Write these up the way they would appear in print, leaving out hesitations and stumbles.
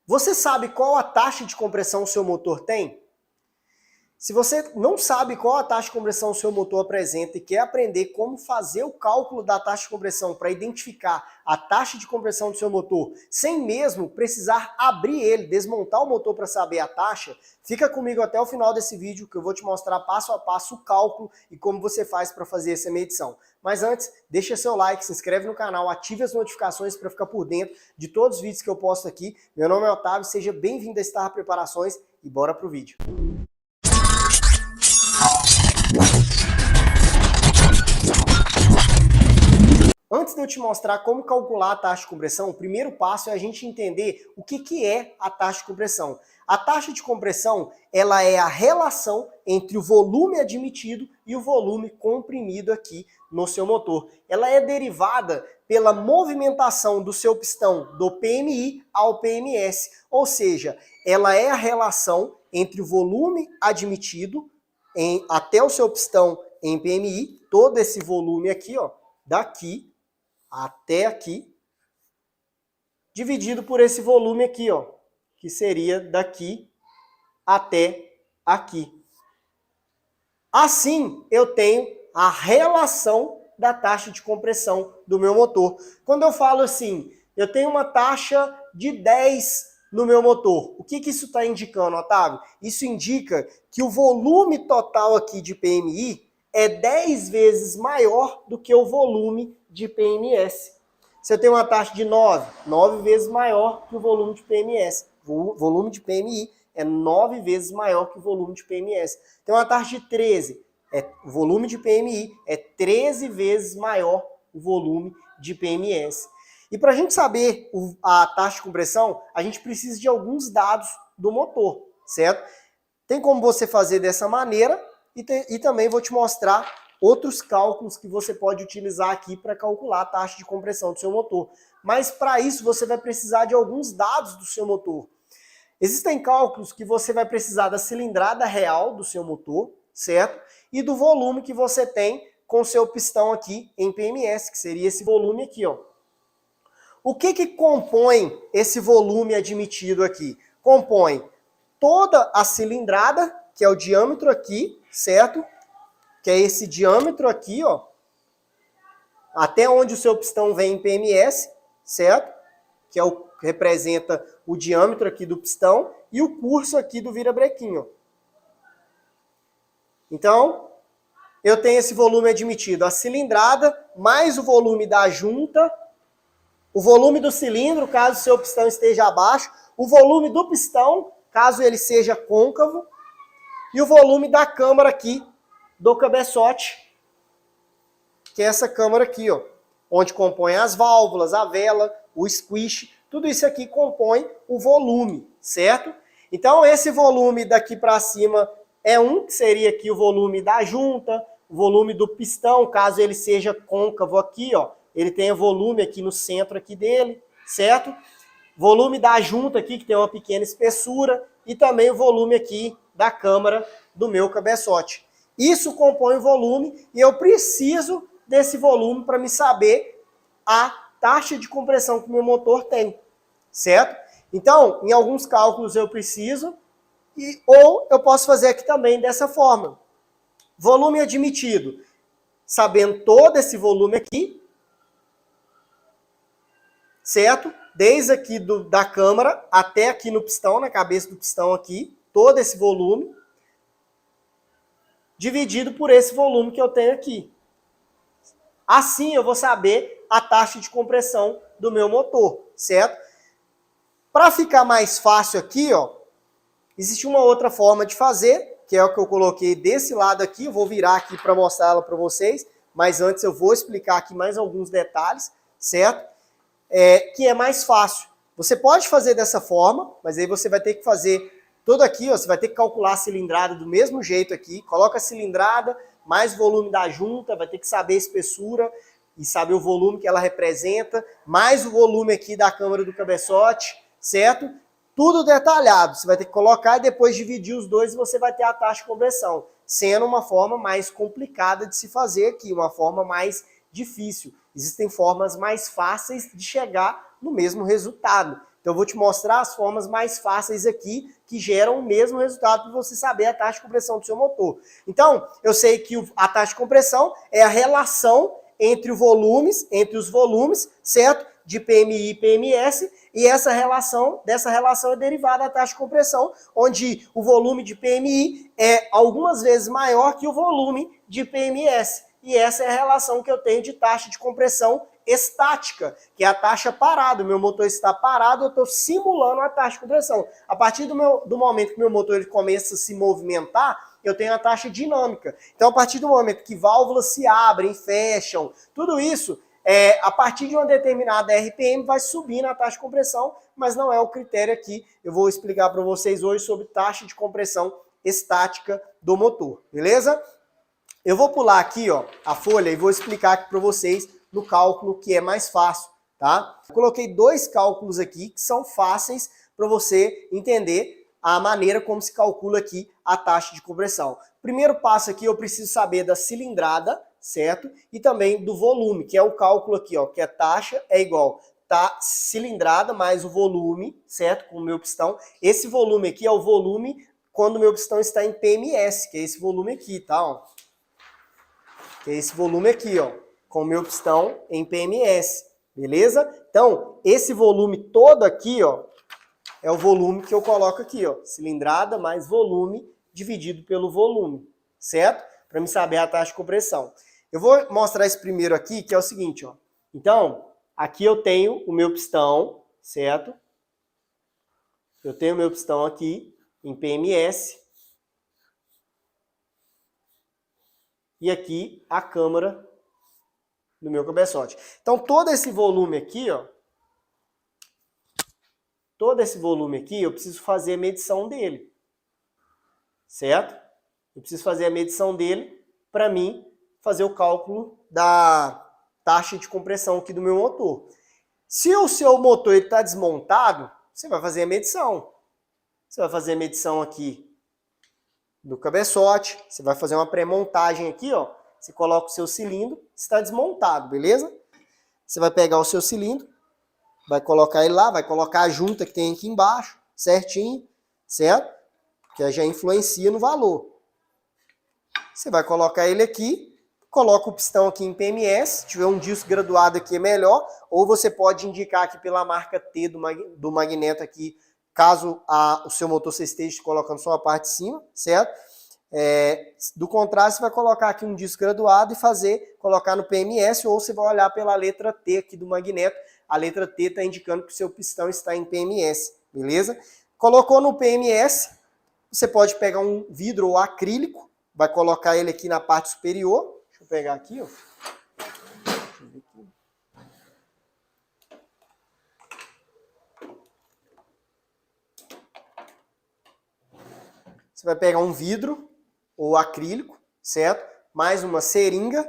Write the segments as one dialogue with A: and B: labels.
A: Você sabe qual a taxa de compressão o seu motor tem? Se você não sabe qual a taxa de compressão o seu motor apresenta e quer aprender como fazer o cálculo da taxa de compressão para identificar a taxa de compressão do seu motor, sem mesmo precisar abrir ele, desmontar o motor para saber a taxa, fica comigo até o final desse vídeo que eu vou te mostrar passo a passo o cálculo e como você faz para fazer essa medição. Mas antes, deixa seu like, se inscreve no canal, ative as notificações para ficar por dentro de todos os vídeos que eu posto aqui. Meu nome é Otávio, seja bem-vindo a Star Preparações e bora pro vídeo. Antes de eu te mostrar como calcular a taxa de compressão, o primeiro passo é a gente entender o que é a taxa de compressão. A taxa de compressão, ela é a relação entre o volume admitido e o volume comprimido aqui no seu motor. Ela é derivada pela movimentação do seu pistão do PMI ao PMS, ou seja, ela é a relação entre o volume admitido até o seu pistão em PMI, todo esse volume aqui, ó, daqui até aqui, dividido por esse volume aqui, ó, que seria daqui até aqui. Assim, eu tenho a relação da taxa de compressão do meu motor. Quando eu falo assim, eu tenho uma taxa de 10 no meu motor, o que isso está indicando, Otávio? Isso indica que o volume total aqui de PMI é 10 vezes maior do que o volume de PMS. Se eu tenho uma taxa de 9 vezes maior que o volume de PMS. O volume de PMI é 9 vezes maior que o volume de PMS. Tem uma taxa de 13, o volume de PMI é 13 vezes maior o volume de PMS. E para a gente saber a taxa de compressão, a gente precisa de alguns dados do motor, certo? Tem como você fazer dessa maneira e também vou te mostrar outros cálculos que você pode utilizar aqui para calcular a taxa de compressão do seu motor. Mas para isso você vai precisar de alguns dados do seu motor. Existem cálculos que você vai precisar da cilindrada real do seu motor, certo? E do volume que você tem com o seu pistão aqui em PMS, que seria esse volume aqui, ó. O que compõe esse volume admitido aqui? Compõe toda a cilindrada, que é o diâmetro aqui, certo? Que é esse diâmetro aqui, ó, até onde o seu pistão vem em PMS, certo? Que representa o diâmetro aqui do pistão e o curso aqui do virabrequim, ó. Então, eu tenho esse volume admitido, a cilindrada, mais o volume da junta, o volume do cilindro, caso o seu pistão esteja abaixo, o volume do pistão, caso ele seja côncavo, e o volume da câmara aqui, do cabeçote, que é essa câmara aqui, ó, onde compõe as válvulas, a vela, o squish, tudo isso aqui compõe o volume, certo? Então esse volume daqui para cima é que seria aqui o volume da junta, o volume do pistão, caso ele seja côncavo aqui, ó, ele tem volume aqui no centro aqui dele, certo? Volume da junta aqui, que tem uma pequena espessura, e também o volume aqui da câmara do meu cabeçote. Isso compõe o volume e eu preciso desse volume para me saber a taxa de compressão que o meu motor tem, certo? Então, em alguns cálculos eu preciso, ou eu posso fazer aqui também dessa forma. Volume admitido, sabendo todo esse volume aqui, certo? Desde aqui da câmara até aqui no pistão, na cabeça do pistão aqui, todo esse volume, dividido por esse volume que eu tenho aqui. Assim eu vou saber a taxa de compressão do meu motor, certo? Para ficar mais fácil aqui, ó, existe uma outra forma de fazer, que é o que eu coloquei desse lado aqui, eu vou virar aqui para mostrar ela para vocês, mas antes eu vou explicar aqui mais alguns detalhes, certo? Que é mais fácil. Você pode fazer dessa forma, mas aí você vai ter que fazer tudo aqui, ó, você vai ter que calcular a cilindrada do mesmo jeito aqui, coloca a cilindrada, mais o volume da junta, vai ter que saber a espessura e saber o volume que ela representa, mais o volume aqui da câmara do cabeçote, certo? Tudo detalhado, você vai ter que colocar e depois dividir os dois e você vai ter a taxa de compressão, sendo uma forma mais complicada de se fazer aqui, uma forma mais difícil. Existem formas mais fáceis de chegar no mesmo resultado. Então eu vou te mostrar as formas mais fáceis aqui que geram o mesmo resultado para você saber a taxa de compressão do seu motor. Então, eu sei que a taxa de compressão é a relação entre os volumes, certo? De PMI e PMS, e dessa relação é derivada da taxa de compressão, onde o volume de PMI é algumas vezes maior que o volume de PMS. E essa é a relação que eu tenho de taxa de compressão estática, que é a taxa parada. O meu motor está parado, eu estou simulando a taxa de compressão. A partir do momento que meu motor ele começa a se movimentar, eu tenho a taxa dinâmica. Então, a partir do momento que válvulas se abrem, fecham, tudo isso, a partir de uma determinada RPM, vai subir na taxa de compressão, mas não é o critério aqui. Eu vou explicar para vocês hoje sobre taxa de compressão estática do motor, beleza? Eu vou pular aqui, ó, a folha e vou explicar aqui para vocês no cálculo que é mais fácil, tá? Eu coloquei dois cálculos aqui que são fáceis para você entender a maneira como se calcula aqui a taxa de compressão. Primeiro passo aqui, eu preciso saber da cilindrada, certo? E também do volume, que é o cálculo aqui, ó, que a taxa é igual cilindrada mais o volume, certo? Com o meu pistão. Esse volume aqui é o volume quando o meu pistão está em PMS, que é esse volume aqui, tá? Ó. Que é esse volume aqui, ó, com o meu pistão em PMS, beleza? Então, esse volume todo aqui, ó, é o volume que eu coloco aqui, ó, cilindrada mais volume dividido pelo volume, certo? Para me saber a taxa de compressão. Eu vou mostrar esse primeiro aqui, que é o seguinte, ó. Então, aqui eu tenho o meu pistão, certo? Eu tenho o meu pistão aqui em PMS. E aqui a câmara do meu cabeçote. Então, todo esse volume aqui, ó, eu preciso fazer a medição dele, certo? Eu preciso fazer a medição dele para mim fazer o cálculo da taxa de compressão aqui do meu motor. Se o seu motor está desmontado, você vai fazer a medição. Você vai fazer a medição aqui do cabeçote, você vai fazer uma pré-montagem aqui, ó. Você coloca o seu cilindro, está desmontado, beleza? Você vai pegar o seu cilindro, vai colocar ele lá, vai colocar a junta que tem aqui embaixo, certinho, certo? Que já influencia no valor. Você vai colocar ele aqui, coloca o pistão aqui em PMS, se tiver um disco graduado aqui é melhor, ou você pode indicar aqui pela marca T do magneto aqui, caso o seu motor você esteja colocando só a parte de cima, certo? Do contrário, você vai colocar aqui um disco graduado e colocar no PMS, ou você vai olhar pela letra T aqui do magneto. A letra T está indicando que o seu pistão está em PMS, beleza? Colocou no PMS, você pode pegar um vidro ou acrílico, vai colocar ele aqui na parte superior. Deixa eu pegar aqui, ó. Deixa eu ver aqui. Você vai pegar um vidro ou acrílico, certo? Mais uma seringa.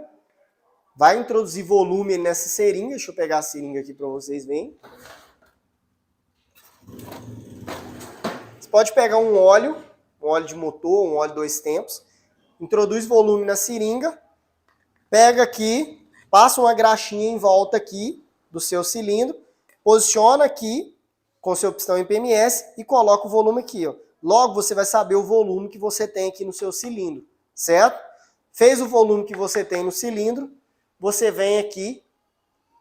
A: Vai introduzir volume nessa seringa. Deixa eu pegar a seringa aqui para vocês verem. Você pode pegar um óleo de motor, um óleo 2 tempos. Introduz volume na seringa. Pega aqui, passa uma graxinha em volta aqui do seu cilindro. Posiciona aqui com o seu pistão em PMS e coloca o volume aqui, ó. Logo, você vai saber o volume que você tem aqui no seu cilindro, certo? Fez o volume que você tem no cilindro, você vem aqui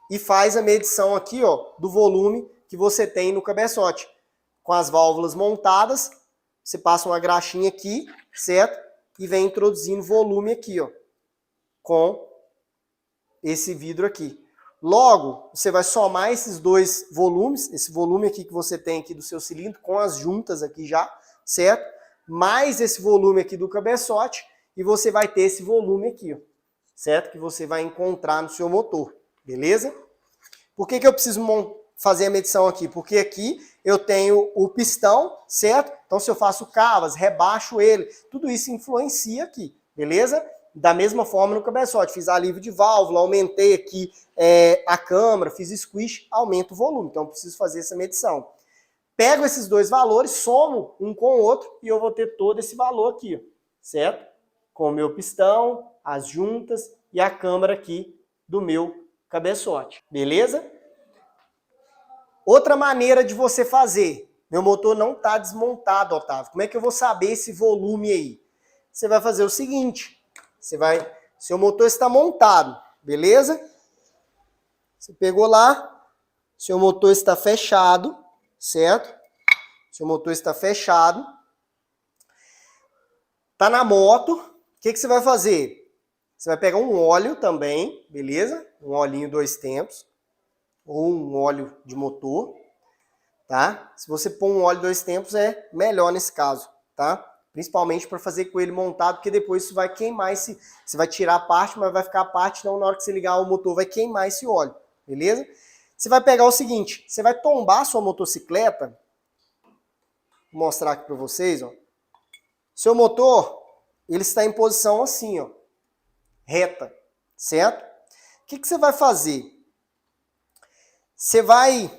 A: e faz a medição aqui, ó, do volume que você tem no cabeçote. Com as válvulas montadas, você passa uma graxinha aqui, certo? E vem introduzindo volume aqui, ó, com esse vidro aqui. Logo, você vai somar esses dois volumes, esse volume aqui que você tem aqui do seu cilindro, com as juntas aqui já, certo? Mais esse volume aqui do cabeçote, e você vai ter esse volume aqui, ó, certo? Que você vai encontrar no seu motor, beleza? Por que eu preciso fazer a medição aqui? Porque aqui eu tenho o pistão, certo? Então se eu faço cavas, rebaixo ele, tudo isso influencia aqui, beleza? Da mesma forma no cabeçote, fiz alívio de válvula, aumentei aqui a câmara, fiz squish, aumento o volume, então eu preciso fazer essa medição. Pego esses dois valores, somo um com o outro e eu vou ter todo esse valor aqui, ó, certo? Com o meu pistão, as juntas e a câmara aqui do meu cabeçote, beleza? Outra maneira de você fazer. Meu motor não está desmontado, Otávio. Como é que eu vou saber esse volume aí? Você vai fazer o seguinte. Seu motor está montado, beleza? Você pegou lá. Seu motor está fechado, certo? Seu motor está fechado. Tá na moto. O que você vai fazer? Você vai pegar um óleo também, beleza? Um olhinho 2 tempos. Ou um óleo de motor, tá? Se você pôr um óleo 2 tempos é melhor nesse caso, tá? Principalmente para fazer com ele montado, porque depois isso vai queimar esse... Você vai tirar a parte, mas vai ficar a parte, então na hora que você ligar o motor vai queimar esse óleo, beleza? Você vai pegar o seguinte, você vai tombar a sua motocicleta, vou mostrar aqui para vocês, ó. Seu motor, ele está em posição assim, ó, reta, certo? O que você vai fazer? Você vai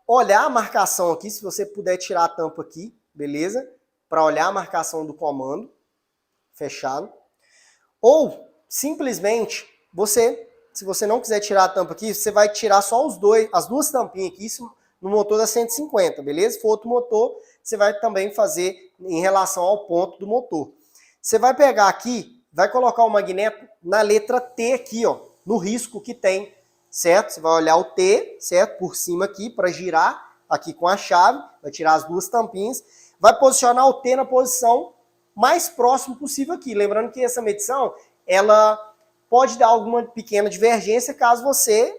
A: olhar a marcação aqui, se você puder tirar a tampa aqui, beleza? Para olhar a marcação do comando, fechado. Ou, simplesmente, se você não quiser tirar a tampa aqui, você vai tirar só as duas tampinhas aqui, isso no motor da 150, beleza? Se for outro motor, você vai também fazer em relação ao ponto do motor. Você vai pegar aqui, vai colocar o magneto na letra T aqui, ó, no risco que tem, certo? Você vai olhar o T, certo? Por cima aqui, para girar aqui com a chave, vai tirar as duas tampinhas, vai posicionar o T na posição mais próximo possível aqui. Lembrando que essa medição, ela pode dar alguma pequena divergência caso você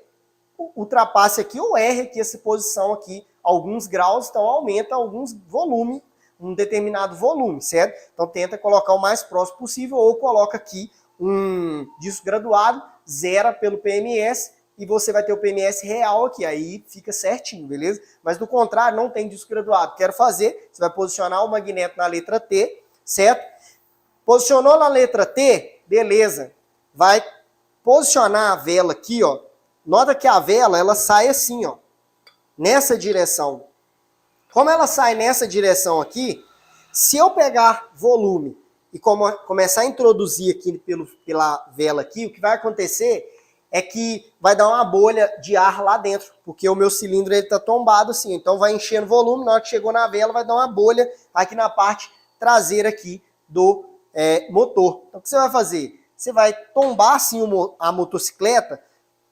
A: ultrapasse aqui ou erre aqui essa posição aqui, alguns graus, então aumenta alguns volume, um determinado volume, certo? Então tenta colocar o mais próximo possível ou coloca aqui um disco graduado, zera pelo PMS, e você vai ter o PMS real aqui, aí fica certinho, beleza? Mas do contrário, não tem disco graduado. Quero fazer, você vai posicionar o magneto na letra T, certo? Posicionou na letra T, beleza. Vai posicionar a vela aqui, ó. Nota que a vela, ela sai assim, ó, nessa direção. Como ela sai nessa direção aqui, se eu pegar volume e começar a introduzir aqui pela vela aqui, o que vai acontecer é que vai dar uma bolha de ar lá dentro, porque o meu cilindro está tombado assim, então vai enchendo volume, na hora que chegou na vela vai dar uma bolha aqui na parte traseira aqui do motor. Então o que você vai fazer? Você vai tombar assim a motocicleta.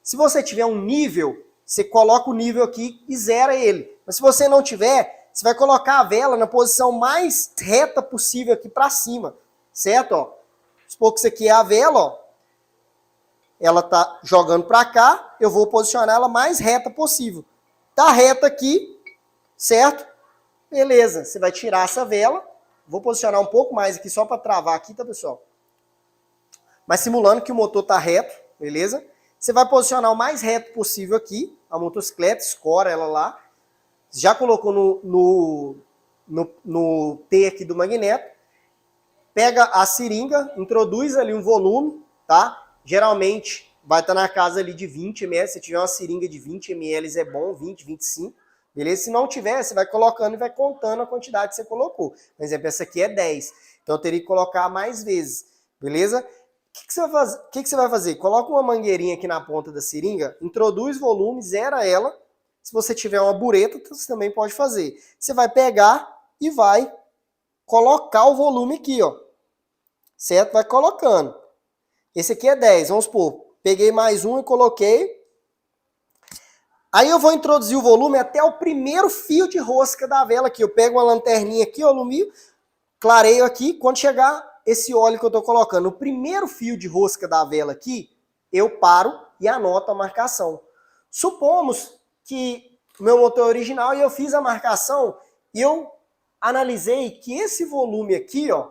A: Se você tiver um nível, você coloca o nível aqui e zera ele. Mas se você não tiver, você vai colocar a vela na posição mais reta possível aqui para cima, certo? Ó, supor que isso aqui é a vela, ó. Ela tá jogando para cá, eu vou posicionar ela mais reta possível. Tá reta aqui, certo? Beleza, você vai tirar essa vela. Vou posicionar um pouco mais aqui só para travar aqui, tá, pessoal? Mas simulando que o motor tá reto, beleza? Você vai posicionar o mais reto possível aqui, a motocicleta, escora ela lá. Já colocou no T aqui do magneto. Pega a seringa, introduz ali um volume, tá? Geralmente vai estar na casa ali de 20 ml. Se tiver uma seringa de 20 ml é bom, 20, 25. Beleza? Se não tiver, você vai colocando e vai contando a quantidade que você colocou. Por exemplo, essa aqui é 10. Então eu teria que colocar mais vezes. Beleza? O que você vai fazer? Coloca uma mangueirinha aqui na ponta da seringa, introduz volume, zera ela. Se você tiver uma bureta, você também pode fazer. Você vai pegar e vai colocar o volume aqui, ó. Certo? Vai colocando. Esse aqui é 10, vamos supor. Peguei mais um e coloquei. Aí eu vou introduzir o volume até o primeiro fio de rosca da vela aqui. Eu pego uma lanterninha aqui, ó, alumínio, clareio aqui. Quando chegar esse óleo que eu estou colocando, o primeiro fio de rosca da vela aqui, eu paro e anoto a marcação. Supomos que o meu motor é original e eu fiz a marcação e eu analisei que esse volume aqui, ó,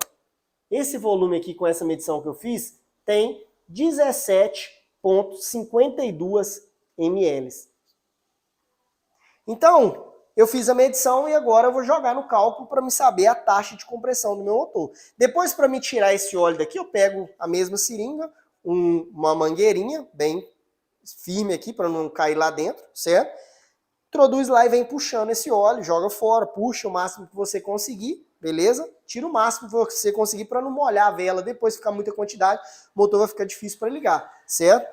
A: esse volume aqui com essa medição que eu fiz, tem 17,52 ml. Então, eu fiz a medição e agora eu vou jogar no cálculo para me saber a taxa de compressão do meu motor. Depois, para me tirar esse óleo daqui, eu pego a mesma seringa, uma mangueirinha bem firme aqui para não cair lá dentro, certo? Introduz lá e vem puxando esse óleo, joga fora, puxa o máximo que você conseguir, beleza? Tira o máximo que você conseguir para não molhar a vela, depois ficar muita quantidade, o motor vai ficar difícil para ligar, certo?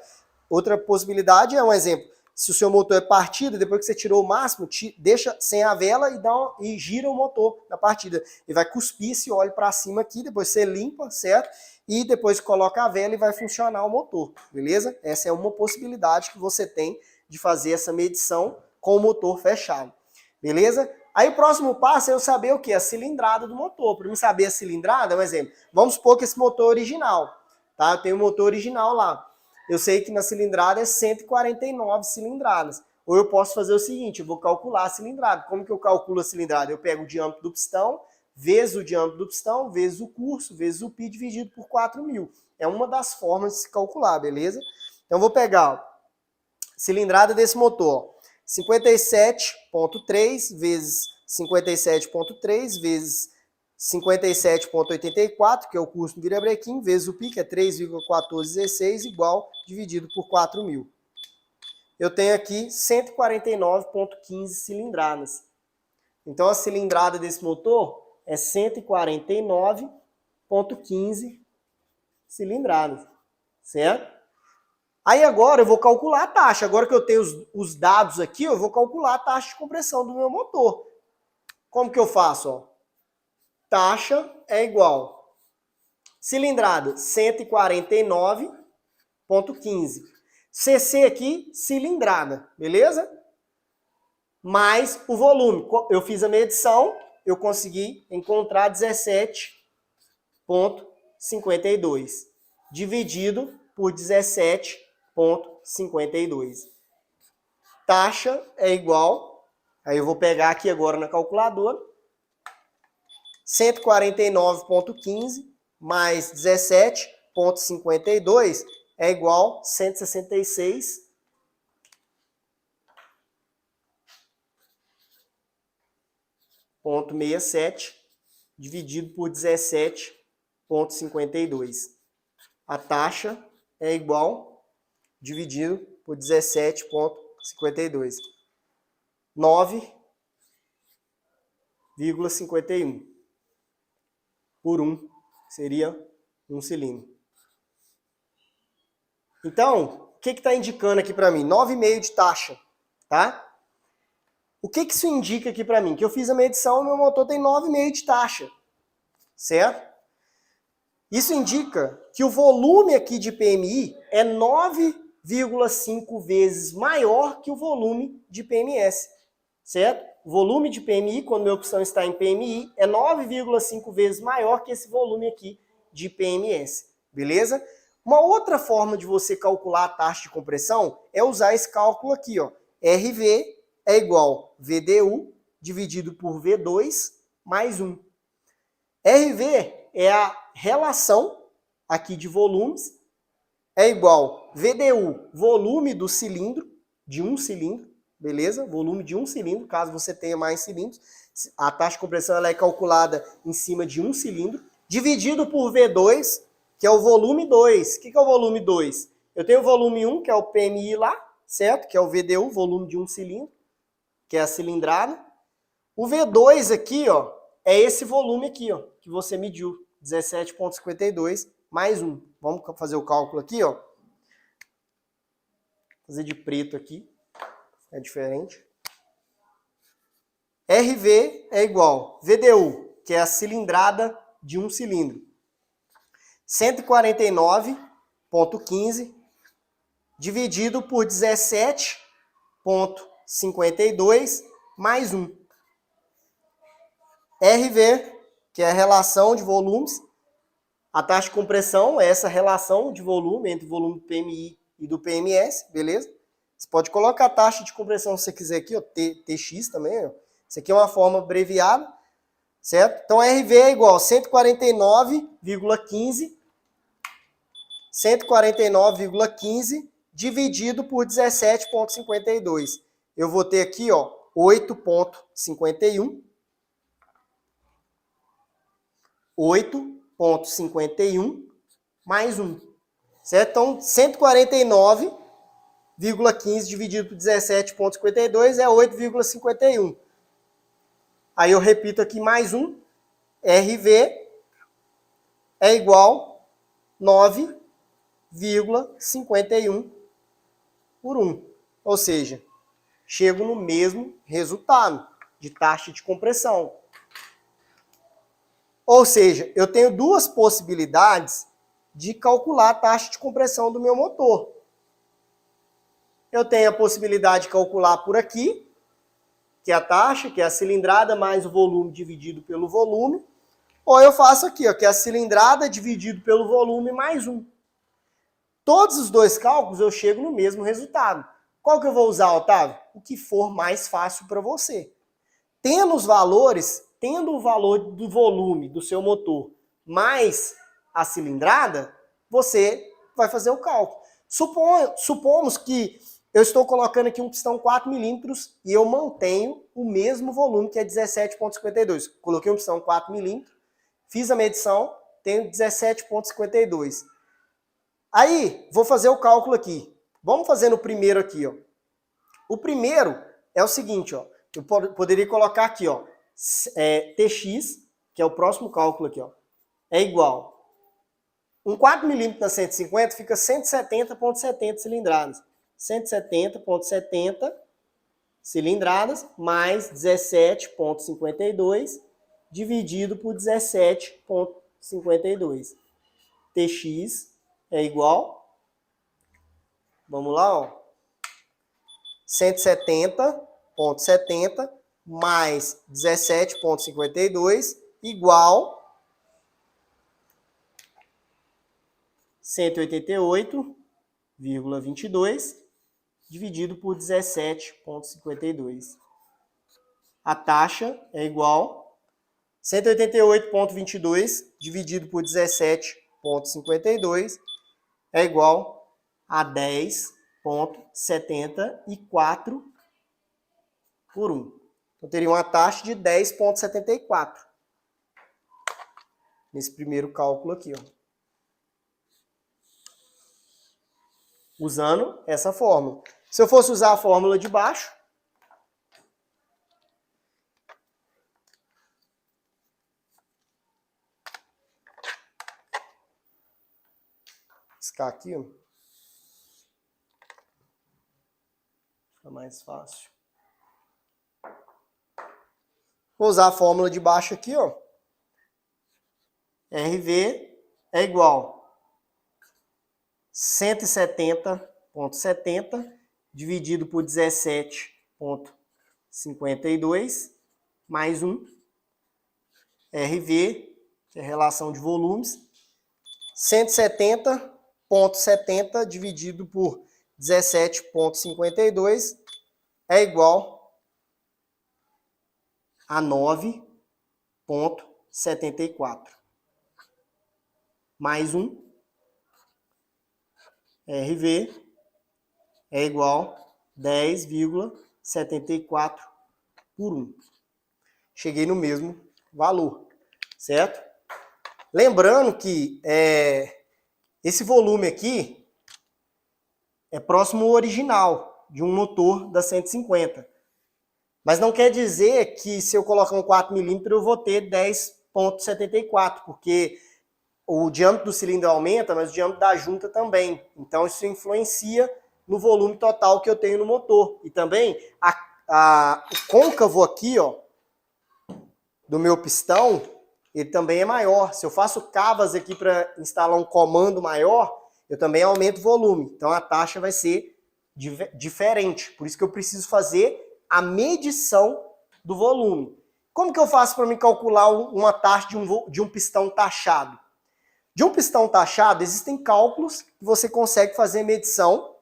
A: Outra possibilidade é um exemplo. se o seu motor é partida, depois que você tirou o máximo, deixa sem a vela e gira o motor na partida. Ele vai cuspir esse óleo para cima aqui, depois você limpa, certo? E depois coloca a vela e vai funcionar o motor, beleza? Essa é uma possibilidade que você tem de fazer essa medição com o motor fechado, beleza? Aí o próximo passo é eu saber o que? A cilindrada do motor. Para mim saber a cilindrada, um exemplo, vamos supor que esse motor é original, tá? Eu tenho o motor original lá. Eu sei que na cilindrada é 149 cilindradas. Ou eu posso fazer o seguinte, eu vou calcular a cilindrada. Como que eu calculo a cilindrada? Eu pego o diâmetro do pistão, vezes o diâmetro do pistão, vezes o curso, vezes o π dividido por 4.000. É uma das formas de se calcular, beleza? Então eu vou pegar a cilindrada desse motor, 57,3 vezes 57,3 vezes 57,84, que é o custo do virabrequim, vezes o π, que é 3,1416, igual, dividido por 4.000. Eu tenho aqui 149,15 cilindradas. Então, a cilindrada desse motor é 149,15 cilindradas, certo? Aí agora eu vou calcular a taxa. Agora que eu tenho os dados aqui, eu vou calcular a taxa de compressão do meu motor. Como que eu faço? Ó? Taxa é igual cilindrada 149,15. CC aqui, cilindrada, beleza? Mais o volume. Eu fiz a medição, eu consegui encontrar 17,52 dividido por 17,52. Taxa é igual, aí eu vou pegar aqui agora na calculadora, 149,15 mais 17,52 é igual a 166,67 dividido por 17,52. A taxa é igual, dividido por 17,52. 9,51 por 1 seria um cilindro. Então, o que está indicando aqui para mim? 9,5 de taxa, tá? O que isso indica aqui para mim? Que eu fiz a medição e meu motor tem 9,5 de taxa, certo? Isso indica que o volume aqui de PMI é 9,5 vezes maior que o volume de PMS, certo? O volume de PMI, quando meu pistão está em PMI, é 9,5 vezes maior que esse volume aqui de PMS, beleza? Uma outra forma de você calcular a taxa de compressão é usar esse cálculo aqui, ó. RV é igual a VDU dividido por V2 mais 1. RV é a relação aqui de volumes, é igual VDU, volume do cilindro, de um cilindro, beleza? Volume de um cilindro, caso você tenha mais cilindros. A taxa de compressão ela é calculada em cima de um cilindro, dividido por V2, que é o volume 2. O que é o volume 2? Eu tenho o volume 1, que é o PMI lá, certo? Que é o VDU, volume de um cilindro, que é a cilindrada. O V2 aqui, ó, é esse volume aqui, ó, que você mediu, 17,52 mais 1. Vamos fazer o cálculo aqui, ó. Vou fazer de preto aqui, é diferente. RV é igual VDU, que é a cilindrada de um cilindro. 149,15 dividido por 17,52 mais 1. RV, que é a relação de volumes. A taxa de compressão é essa relação de volume entre o volume do PMI e do PMS, beleza? Você pode colocar a taxa de compressão se você quiser aqui, ó, TX também, ó. Isso aqui é uma forma abreviada, certo? Então, RV é igual a 149,15 dividido por 17,52. Eu vou ter aqui, ó, 8,51. 8,51 mais 1. Certo? Então, 149,15 dividido por 17,52 é 8,51. Aí eu repito aqui mais 1. RV é igual a 9,51 por 1. Ou seja, chego no mesmo resultado de taxa de compressão. Ou seja, eu tenho duas possibilidades de calcular a taxa de compressão do meu motor. Eu tenho a possibilidade de calcular por aqui, que é a taxa, que é a cilindrada mais o volume dividido pelo volume. Ou eu faço aqui, ó, que é a cilindrada dividido pelo volume mais 1. Todos os dois cálculos eu chego no mesmo resultado. Qual que eu vou usar, Otávio? O que for mais fácil para você. Tendo os valores, tendo o valor do volume do seu motor mais a cilindrada, você vai fazer o cálculo. Supomos que eu estou colocando aqui um pistão 4 milímetros e eu mantenho o mesmo volume, que é 17,52. Coloquei um pistão 4 milímetros, fiz a medição, tenho 17,52. Aí, vou fazer o cálculo aqui. Vamos fazer no primeiro aqui, ó. O primeiro é o seguinte, ó. Eu poderia colocar aqui, ó. TX, que é o próximo cálculo aqui, ó. É igual. Um 4 milímetros na 150 fica 170,70 cilindradas. 170,70 cilindradas mais 17,52 dividido por 17,52. TX é igual, vamos lá, ó, 170,70 mais 17,52 igual 188,22 dividido por 17,52. A taxa é igual 188,22 dividido por 17,52 é igual a 10,74 por 1. Então, teria uma taxa de 10,74. Nesse primeiro cálculo aqui, ó. Usando essa fórmula. Se eu fosse usar a fórmula de baixo, riscar aqui, ó. Fica mais fácil. Vou usar a fórmula de baixo aqui, ó. RV é igual 170,70 dividido por 17,52 mais 1. RV, que é a relação de volumes. 170,70 dividido por 17,52 é igual a 9,74. Mais 1. RV é igual a 10,74 por 1. Cheguei no mesmo valor, certo? Lembrando que esse volume aqui é próximo ao original de um motor da 150. Mas não quer dizer que se eu colocar um 4 milímetros eu vou ter 10,74, porque o diâmetro do cilindro aumenta, mas o diâmetro da junta também. Então isso influencia no volume total que eu tenho no motor. E também o côncavo aqui, ó, do meu pistão, ele também é maior. Se eu faço cavas aqui para instalar um comando maior, eu também aumento o volume. Então a taxa vai ser diferente. Por isso que eu preciso fazer a medição do volume. Como que eu faço para me calcular uma taxa de um pistão taxado? De um pistão taxado, existem cálculos que você consegue fazer medição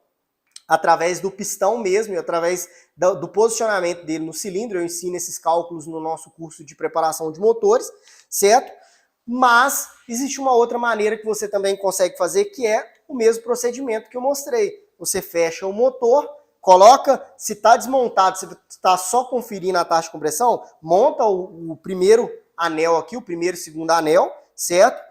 A: através do pistão mesmo e através do posicionamento dele no cilindro. Eu ensino esses cálculos no nosso curso de preparação de motores, certo? Mas existe uma outra maneira que você também consegue fazer, que é o mesmo procedimento que eu mostrei. Você fecha o motor, coloca, se está desmontado, se está só conferindo a taxa de compressão, monta o primeiro anel aqui, o primeiro e segundo anel, certo?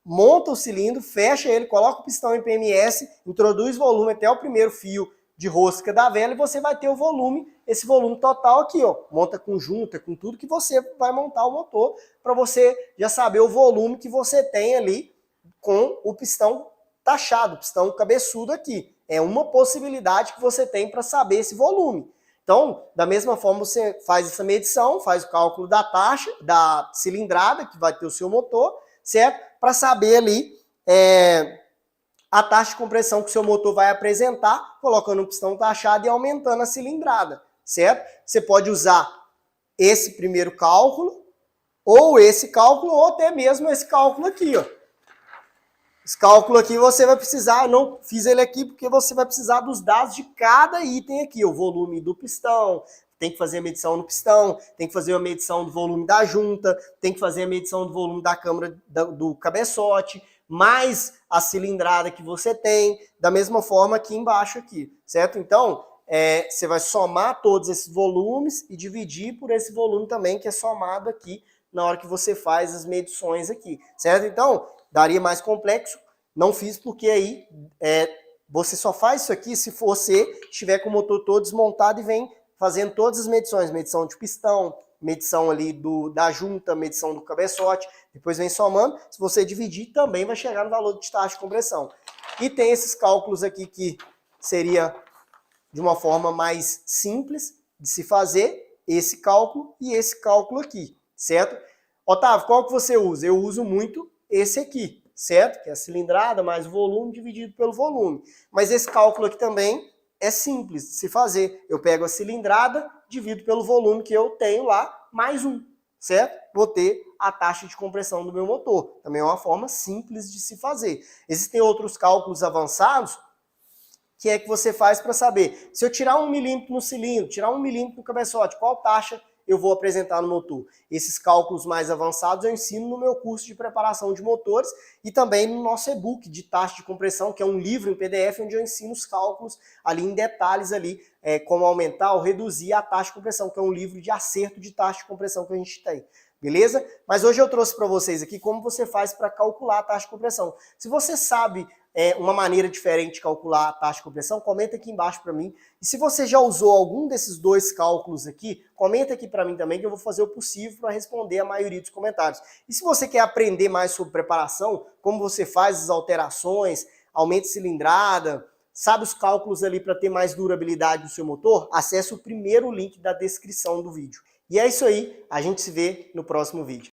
A: Monta o cilindro, fecha ele, coloca o pistão em PMS, introduz volume até o primeiro fio de rosca da vela e você vai ter o volume, esse volume total aqui, ó. Monta com junta, com tudo que você vai montar o motor, para você já saber o volume que você tem ali com o pistão taxado, o pistão cabeçudo aqui. É uma possibilidade que você tem para saber esse volume. Então, da mesma forma, você faz essa medição, faz o cálculo da taxa, da cilindrada, que vai ter o seu motor, certo? Para saber ali a taxa de compressão que o seu motor vai apresentar, colocando o pistão taxado e aumentando a cilindrada, certo? Você pode usar esse primeiro cálculo, ou esse cálculo, ou até mesmo esse cálculo aqui, ó. Esse cálculo aqui você vai precisar, eu não fiz ele aqui porque você vai precisar dos dados de cada item aqui, o volume do pistão, tem que fazer a medição no pistão, tem que fazer a medição do volume da junta, tem que fazer a medição do volume da câmara do cabeçote, mais a cilindrada que você tem, da mesma forma aqui embaixo aqui, certo? Então, você vai somar todos esses volumes e dividir por esse volume também que é somado aqui na hora que você faz as medições aqui, certo? Então, daria mais complexo, não fiz porque aí você só faz isso aqui se você estiver com o motor todo desmontado e vem fazendo todas as medições, medição de pistão, medição ali da junta, medição do cabeçote, depois vem somando, se você dividir também vai chegar no valor de taxa de compressão. E tem esses cálculos aqui que seria de uma forma mais simples de se fazer, esse cálculo e esse cálculo aqui, certo? Otávio, qual que você usa? Eu uso muito esse aqui, certo? Que é a cilindrada mais o volume dividido pelo volume. Mas esse cálculo aqui também é simples de se fazer. Eu pego a cilindrada, divido pelo volume que eu tenho lá, mais um, certo? Vou ter a taxa de compressão do meu motor. Também é uma forma simples de se fazer. Existem outros cálculos avançados que é que você faz para saber. Se eu tirar 1 milímetro no cilindro, tirar 1 milímetro no cabeçote, qual taxa eu vou apresentar no motor? Esses cálculos mais avançados eu ensino no meu curso de preparação de motores e também no nosso e-book de taxa de compressão, que é um livro em PDF onde eu ensino os cálculos ali em detalhes ali, como aumentar ou reduzir a taxa de compressão, que é um livro de acerto de taxa de compressão que a gente tem. Beleza? Mas hoje eu trouxe para vocês aqui como você faz para calcular a taxa de compressão. Se você sabe uma maneira diferente de calcular a taxa de compressão, comenta aqui embaixo para mim. E se você já usou algum desses dois cálculos aqui, comenta aqui para mim também que eu vou fazer o possível para responder a maioria dos comentários. E se você quer aprender mais sobre preparação, como você faz as alterações, aumento de cilindrada, sabe os cálculos ali para ter mais durabilidade do seu motor, acesse o primeiro link da descrição do vídeo. E é isso aí, a gente se vê no próximo vídeo.